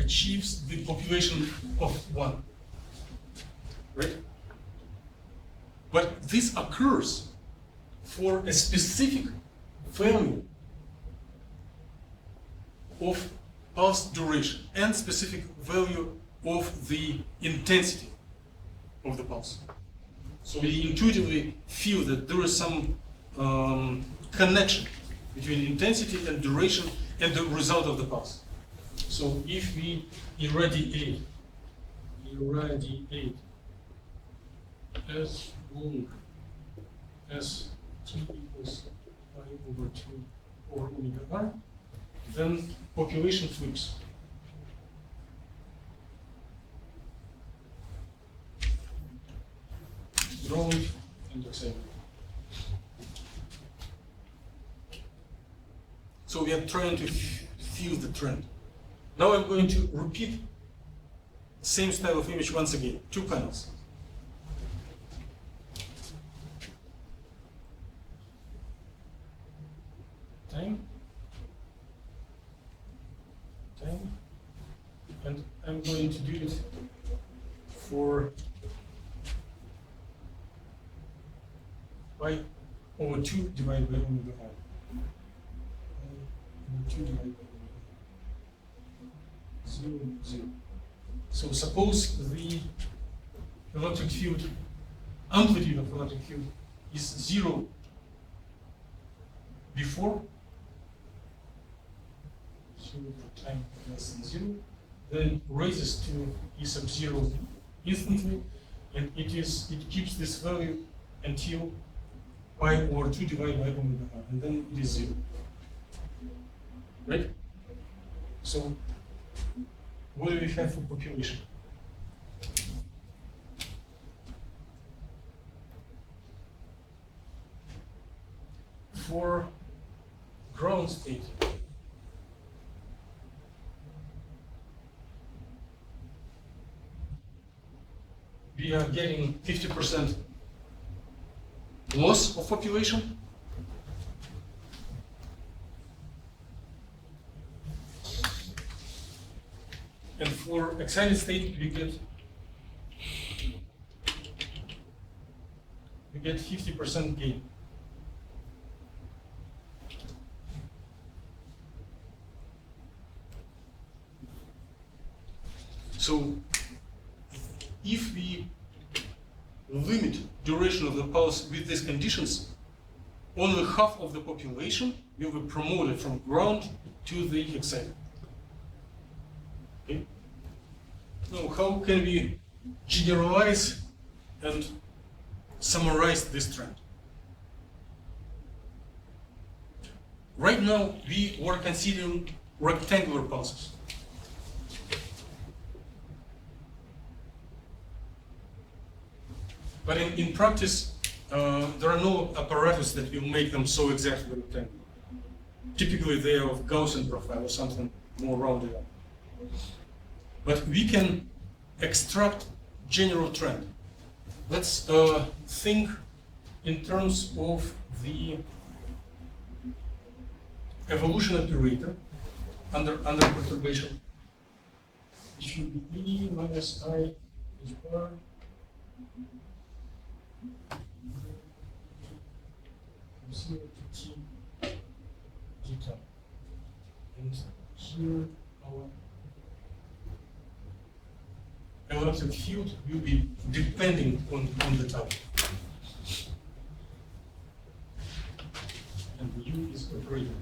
achieves the population of 1, right? But this occurs for a specific value of pulse duration and specific value of the intensity of the pulse. So we intuitively feel that there is some connection between intensity and duration and the result of the pulse. So if we irradiate as long as t equals pi over 2 or omega r, then population flips. Ground and excited. So we are trying to feel the trend. Now I'm going to repeat same style of image once again, 2 panels. Time, and I'm going to do it for pi over 2 divided by omega r. Over 2 divided by omega r. 0, 0. So suppose the electric field, amplitude of electric field is 0 before, 0 for time less than 0, then raises to E sub 0 instantly, and it keeps this value until pi over 2 divided by omega r, and then it is 0. Right? So what do we have for population? For ground state, we are getting 50% loss of population. And for excited state, we get 50% gain. So if we limit duration of the pulse with these conditions, only half of the population will be promoted from ground to the excited. Okay? Now, how can we generalize and summarize this trend? Right now, we were considering rectangular pulses. But in practice, there are no apparatus that will make them so exactly rectangular. Typically, they are of Gaussian profile or something more rounded up. But we can extract general trend. Let's think in terms of the evolution operator under perturbation. It should be E minus I is bar from 0 to t theta. And here our electric field will be depending on the time. And U is operator.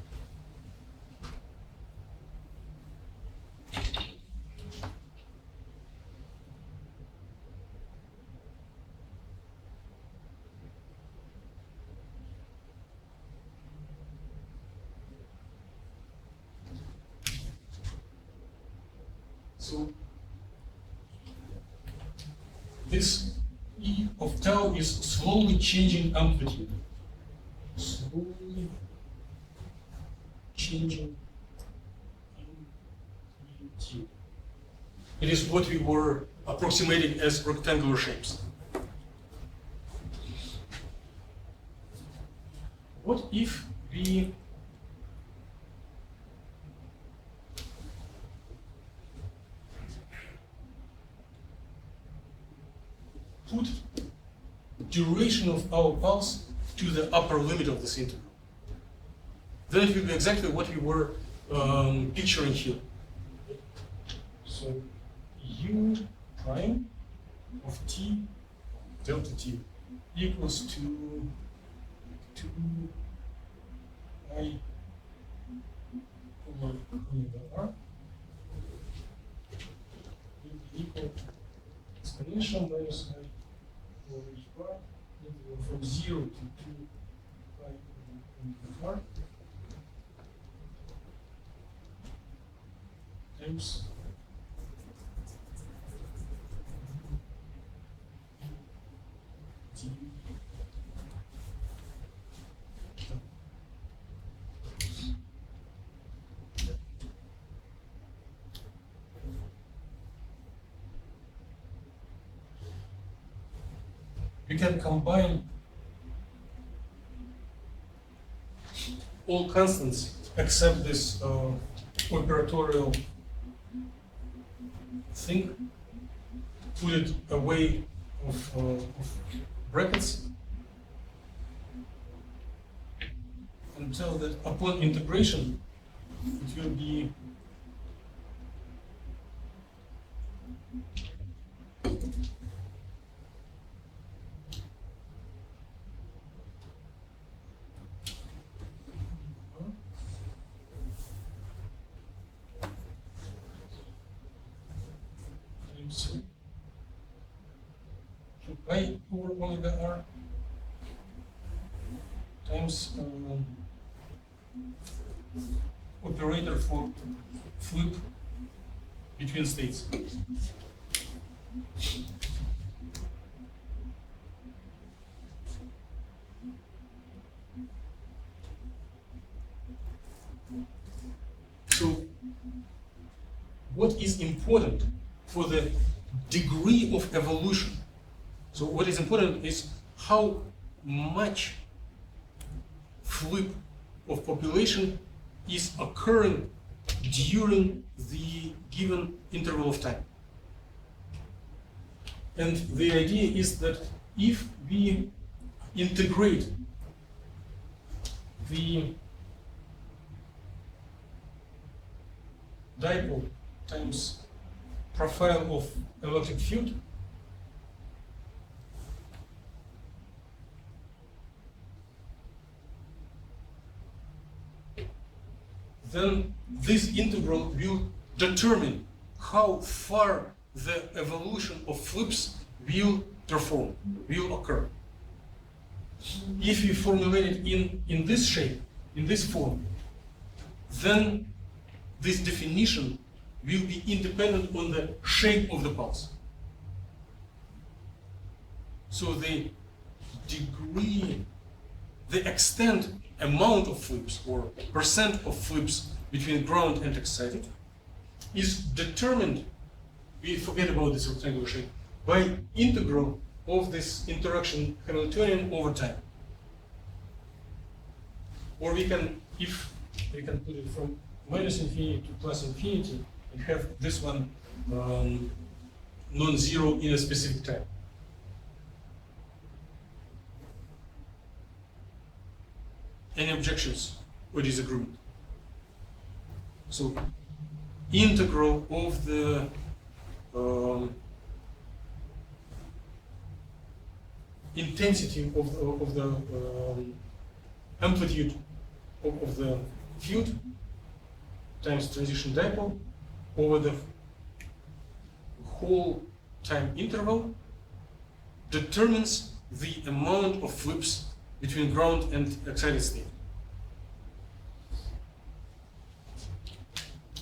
So this E of tau is slowly changing amplitude. Slowly changing amplitude. It is what we were approximating as rectangular shapes. What if we put duration of our pulse to the upper limit of this integral? Then it will be exactly what we were picturing here. So u prime of t delta t equals to 2I over omega r will be equal to exponential minus I over h bar integral from 0 to 2I over omega r times t. We can combine all constants except this operatorial thing, put it away of brackets, and tell that upon integration it will be I over omega r times operator for flip between states. So, what is important for the degree of evolution? So what is important is how much flip of population is occurring during the given interval of time. And the idea is that if we integrate the dipole times profile of electric field, then this integral will determine how far the evolution of flips will perform, will occur. If we formulate it in this shape, in this form, then this definition will be independent on the shape of the pulse. So the degree, the extent, amount of flips or percent of flips between ground and excited is determined, we forget about this rectangular shape, by integral of this interaction Hamiltonian over time. Or we can, if we can put it from minus infinity to plus infinity and have this one non-zero in a specific time. Any objections or disagreement? So, integral of the intensity of the amplitude of the field times transition dipole over the whole time interval determines the amount of flips between ground and excited state.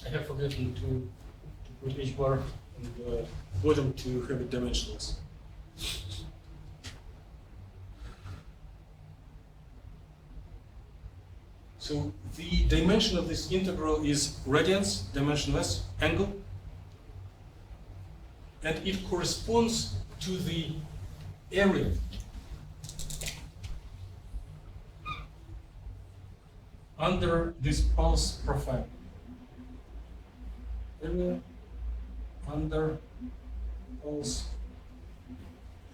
I have forgotten to with H bar and bottom to have it dimensionless. So the dimension of this integral is radians, dimensionless, angle, and it corresponds to the area under this pulse profile. Area under pulse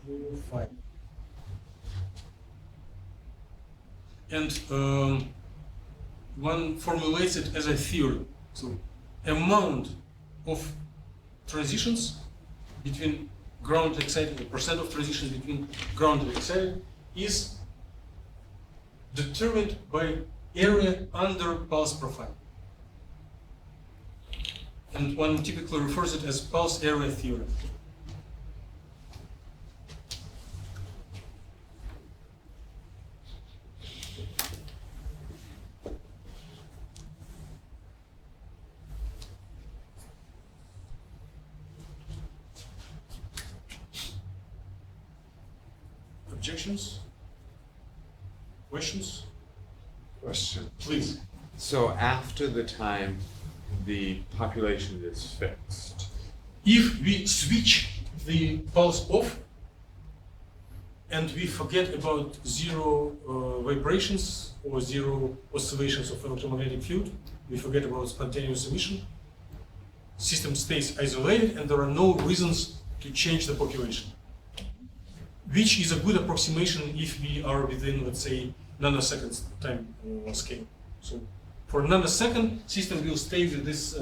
profile. And one formulates it as a theorem. So amount of transitions between ground and excited, the percent of transitions between ground and excited is determined by area under pulse profile. And one typically refers it as pulse area theorem. Objections? Questions? Question. Please. So after the time the population is fixed, If we switch the pulse off and we forget about zero vibrations or zero oscillations of electromagnetic field, we forget about spontaneous emission, system stays isolated and there are no reasons to change the population. Which is a good approximation if we are within, let's say, nanoseconds time scale. So for a nanosecond, system will stay with this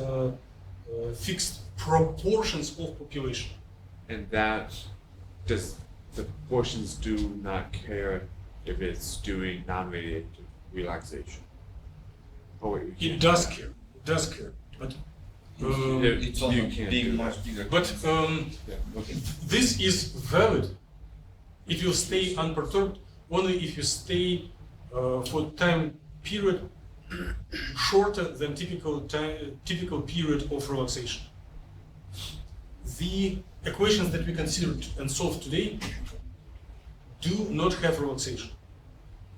fixed proportions of population. and that does the proportions do not care if it's doing non-radiative relaxation. Oh wait, you It can't does do care. It does care. But that. It's You also can't being do much that. bigger. but Yeah, okay. this is valid. It will stay unperturbed only if you stay for time period shorter than typical period of relaxation. The equations that we considered and solved today do not have relaxation,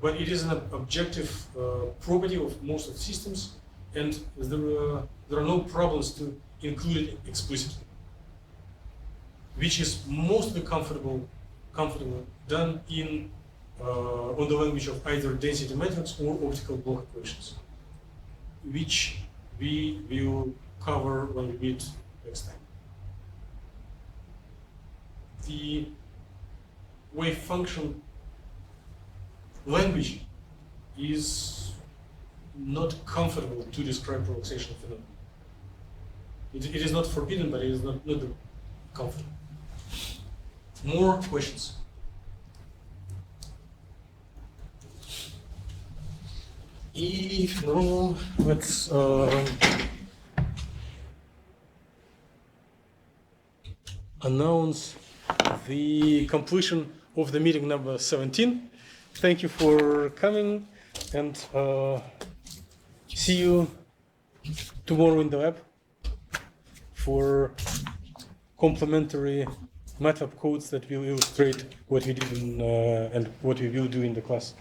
but it is an objective property of most of systems, and there are no problems to include it explicitly, which is mostly comfortable done in on the language of either density methods or optical block equations, which we will cover when we meet next time. The wave function language is not comfortable to describe relaxation phenomena. It is not forbidden, but it is not comfortable. More questions? If no, let's announce the completion of the meeting number 17. Thank you for coming, and see you tomorrow in the lab for complementary MATLAB codes that will illustrate what we did in, and what we will do in the class.